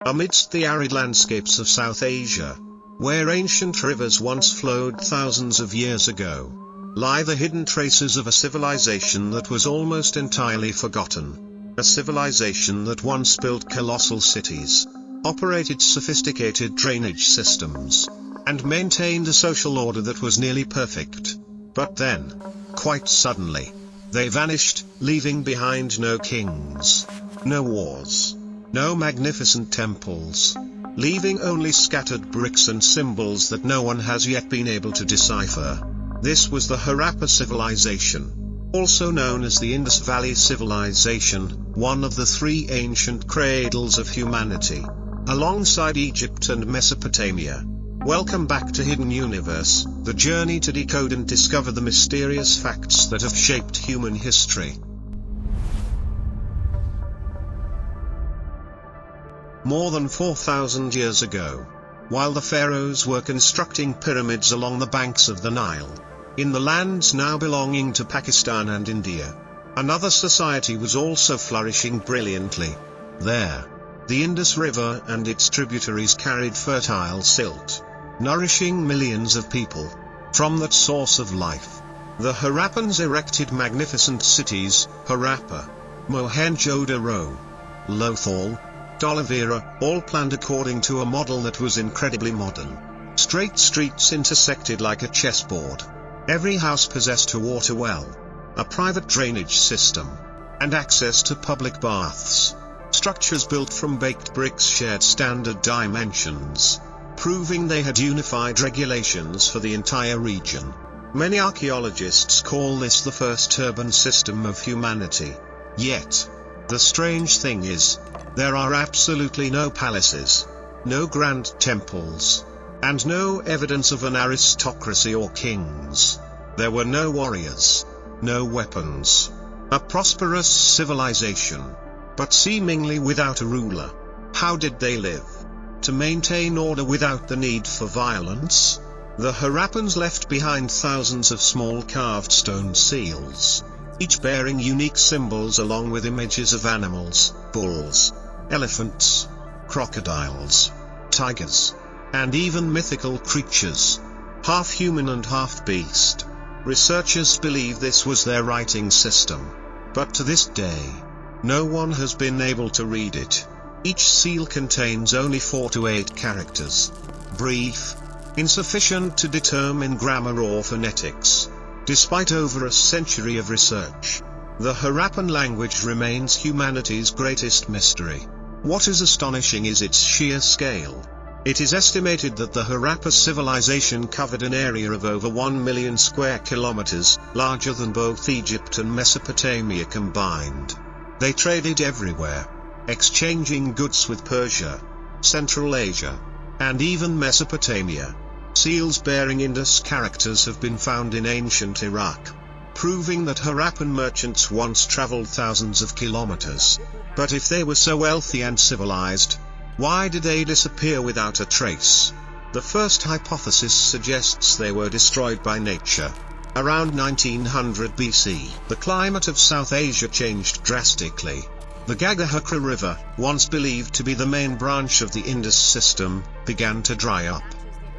Amidst the arid landscapes of South Asia, where ancient rivers once flowed thousands of years ago, lie the hidden traces of a civilization that was almost entirely forgotten. A civilization that once built colossal cities, operated sophisticated drainage systems, and maintained a social order that was nearly perfect. But then, quite suddenly, they vanished, leaving behind no kings, no wars, no magnificent temples, leaving only scattered bricks and symbols that no one has yet been able to decipher. This was the Harappa civilization, also known as the Indus Valley civilization, one of the three ancient cradles of humanity, alongside Egypt and Mesopotamia. Welcome back to Hidden Universe, the journey to decode and discover the mysterious facts that have shaped human history. More than 4,000 years ago, while the pharaohs were constructing pyramids along the banks of the Nile, in the lands now belonging to Pakistan and India, another society was also flourishing brilliantly. There, the Indus River and its tributaries carried fertile silt, nourishing millions of people. From that source of life, the Harappans erected magnificent cities: Harappa, Mohenjo-daro, Lothal, D'Oliveira, all planned according to a model that was incredibly modern. Straight streets intersected like a chessboard. Every house possessed a water well, a private drainage system, and access to public baths. Structures built from baked bricks shared standard dimensions, proving they had unified regulations for the entire region. Many archaeologists call this the first urban system of humanity. Yet, the strange thing is, there are absolutely no palaces, no grand temples, and no evidence of an aristocracy or kings. There were no warriors, no weapons. A prosperous civilization, but seemingly without a ruler. How did they live? To maintain order without the need for violence? The Harappans left behind thousands of small carved stone seals, each bearing unique symbols along with images of animals: bulls, elephants, crocodiles, tigers, and even mythical creatures, half human and half beast. Researchers believe this was their writing system, but to this day, no one has been able to read it. Each seal contains only 4 to 8 characters, brief, insufficient to determine grammar or phonetics. Despite over a century of research, the Harappan language remains humanity's greatest mystery. What is astonishing is its sheer scale. It is estimated that the Harappa civilization covered an area of over 1 million square kilometers, larger than both Egypt and Mesopotamia combined. They traded everywhere, exchanging goods with Persia, Central Asia, and even Mesopotamia. Seals bearing Indus characters have been found in ancient Iraq, proving that Harappan merchants once traveled thousands of kilometers. But if they were so wealthy and civilized, why did they disappear without a trace? The first hypothesis suggests they were destroyed by nature. Around 1900 BC, the climate of South Asia changed drastically. The Gagahakra River, once believed to be the main branch of the Indus system, began to dry up.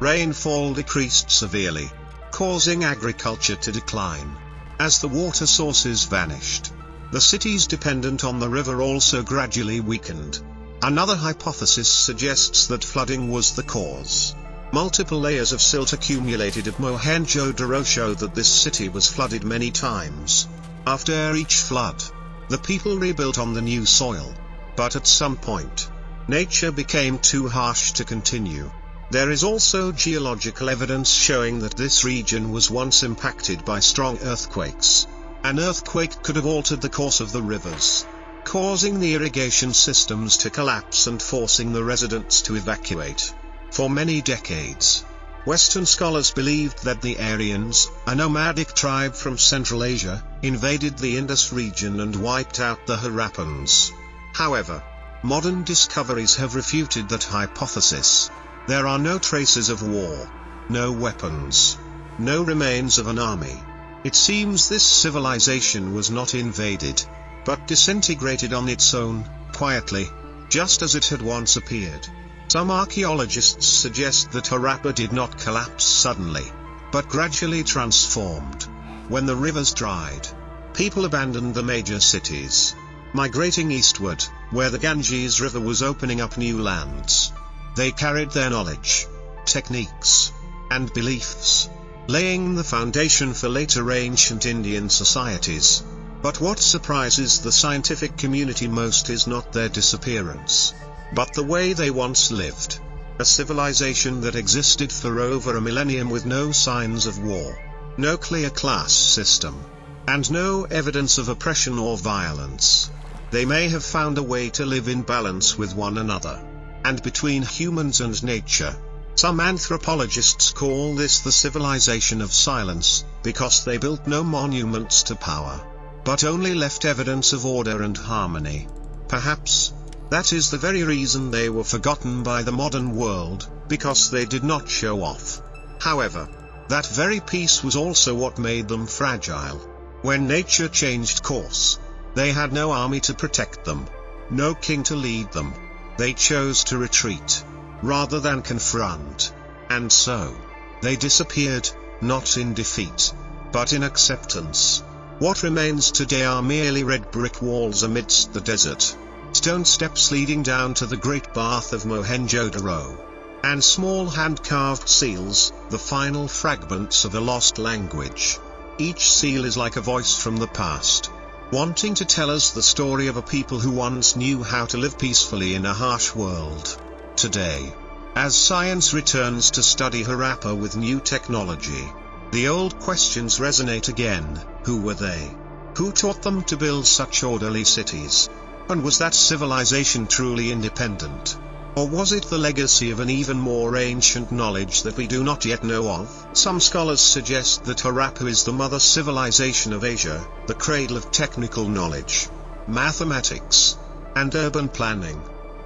Rainfall decreased severely, causing agriculture to decline. As the water sources vanished, the cities dependent on the river also gradually weakened. Another hypothesis suggests that flooding was the cause. Multiple layers of silt accumulated at Mohenjo-daro show that this city was flooded many times. After each flood, the people rebuilt on the new soil. But at some point, nature became too harsh to continue. There is also geological evidence showing that this region was once impacted by strong earthquakes. An earthquake could have altered the course of the rivers, causing the irrigation systems to collapse and forcing the residents to evacuate. For many decades, Western scholars believed that the Aryans, a nomadic tribe from Central Asia, invaded the Indus region and wiped out the Harappans. However, modern discoveries have refuted that hypothesis. There are no traces of war, no weapons, no remains of an army. It seems this civilization was not invaded, but disintegrated on its own, quietly, just as it had once appeared. Some archaeologists suggest that Harappa did not collapse suddenly, but gradually transformed. When the rivers dried, people abandoned the major cities, migrating eastward, where the Ganges River was opening up new lands. They carried their knowledge, techniques, and beliefs, laying the foundation for later ancient Indian societies. But what surprises the scientific community most is not their disappearance, but the way they once lived. A civilization that existed for over a millennium with no signs of war, no clear class system, and no evidence of oppression or violence. They may have found a way to live in balance with one another, and between humans and nature. Some anthropologists call this the civilization of silence, because they built no monuments to power, but only left evidence of order and harmony. Perhaps that is the very reason they were forgotten by the modern world, because they did not show off. However, that very peace was also what made them fragile. When nature changed course, they had no army to protect them, no king to lead them. They chose to retreat, rather than confront. And so, they disappeared, not in defeat, but in acceptance. What remains today are merely red brick walls amidst the desert, stone steps leading down to the great bath of Mohenjo-daro, and small hand-carved seals, the final fragments of a lost language. Each seal is like a voice from the past, wanting to tell us the story of a people who once knew how to live peacefully in a harsh world. Today, as science returns to study Harappa with new technology, the old questions resonate again. Who were they? Who taught them to build such orderly cities? And was that civilization truly independent? Or was it the legacy of an even more ancient knowledge that we do not yet know of? Some scholars suggest that Harappa is the mother civilization of Asia, the cradle of technical knowledge, mathematics, and urban planning,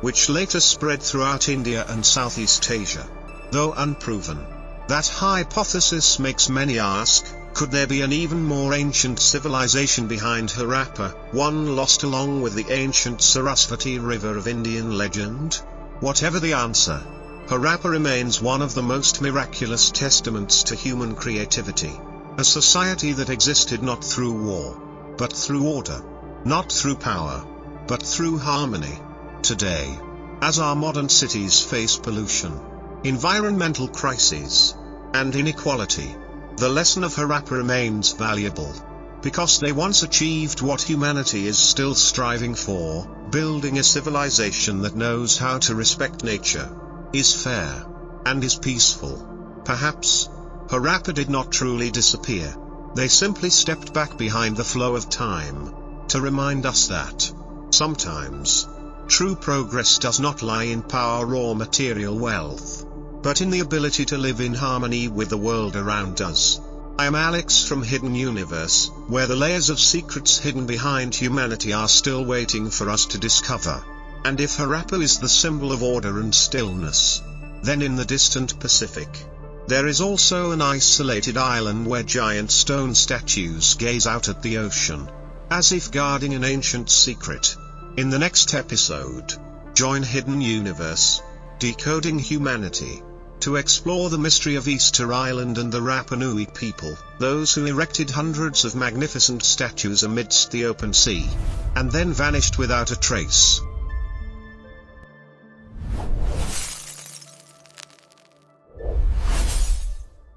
which later spread throughout India and Southeast Asia. Though unproven, that hypothesis makes many ask, could there be an even more ancient civilization behind Harappa, one lost along with the ancient Sarasvati River of Indian legend? Whatever the answer, Harappa remains one of the most miraculous testaments to human creativity. A society that existed not through war, but through order. Not through power, but through harmony. Today, as our modern cities face pollution, environmental crises, and inequality, the lesson of Harappa remains valuable, because they once achieved what humanity is still striving for, building a civilization that knows how to respect nature, is fair, and is peaceful. Perhaps Harappa did not truly disappear. They simply stepped back behind the flow of time, to remind us that, sometimes, true progress does not lie in power or material wealth, but in the ability to live in harmony with the world around us. I am Alex from Hidden Universe, where the layers of secrets hidden behind humanity are still waiting for us to discover. And if Harappa is the symbol of order and stillness, then in the distant Pacific, there is also an isolated island where giant stone statues gaze out at the ocean, as if guarding an ancient secret. In the next episode, join Hidden Universe, Decoding Humanity, to explore the mystery of Easter Island and the Rapa Nui people, those who erected hundreds of magnificent statues amidst the open sea, and then vanished without a trace.